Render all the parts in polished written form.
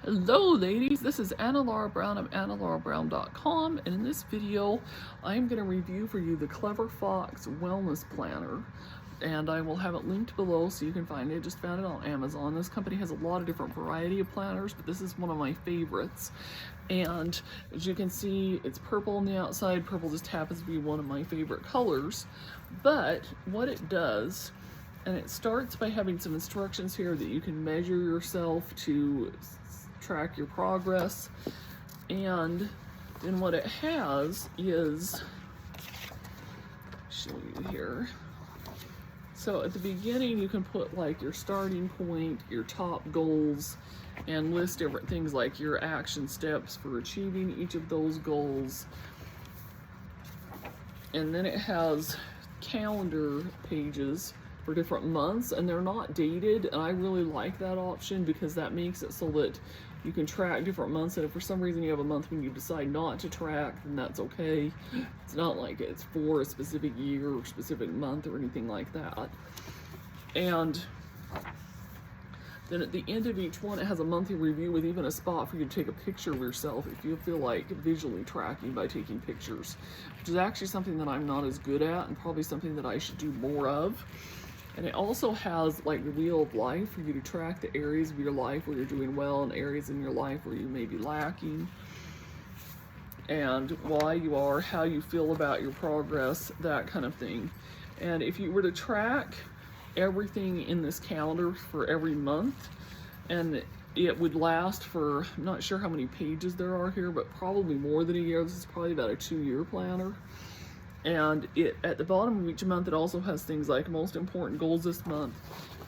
Hello ladies, this is Anna Laura Brown of AnnaLauraBrown.com, and in this video I'm going to review for you the Clever Fox Wellness Planner, and I will have it linked below so you can find it. Just found it on Amazon. This company has a lot of different variety of planners, but this is one of my favorites. And as you can see, it's purple on the outside. Purple just happens to be one of my favorite colors, but what it does, and it starts by having some instructions here that you can measure yourself to track your progress. And then what it has is, show you here. So at the beginning you can put like your starting point, your top goals, and list different things like your action steps for achieving each of those goals. And then it has calendar pages for different months, and they're not dated, and I really like that option because that makes it so that you can track different months, and if for some reason you have a month when you decide not to track, then that's okay. It's not like it's for a specific year or specific month or anything like that. And then at the end of each one, it has a monthly review with even a spot for you to take a picture of yourself if you feel like visually tracking by taking pictures, which is actually something that I'm not as good at and probably something that I should do more of. And it also has like the wheel of life for you to track the areas of your life where you're doing well and areas in your life where you may be lacking, and why you are, how you feel about your progress, that kind of thing. And if you were to track everything in this calendar for every month, and it would last for, I'm not sure how many pages there are here, but probably more than a year. This is probably about a 2-year planner. And it, at the bottom of each month, it also has things like most important goals this month,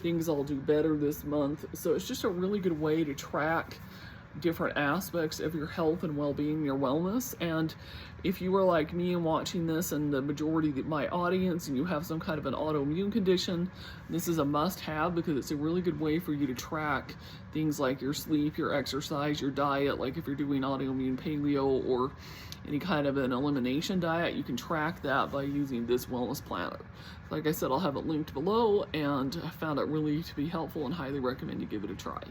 things I'll do better this month. So it's just a really good way to track different aspects of your health and well-being, your wellness. And if you were like me and watching this and the majority of my audience, and you have some kind of an autoimmune condition, this is a must-have because it's a really good way for you to track things like your sleep, your exercise, your diet. Like if you're doing autoimmune paleo or any kind of an elimination diet, you can track that by using this wellness planner. Like I said, I'll have it linked below, and I found it really to be helpful and highly recommend you give it a try.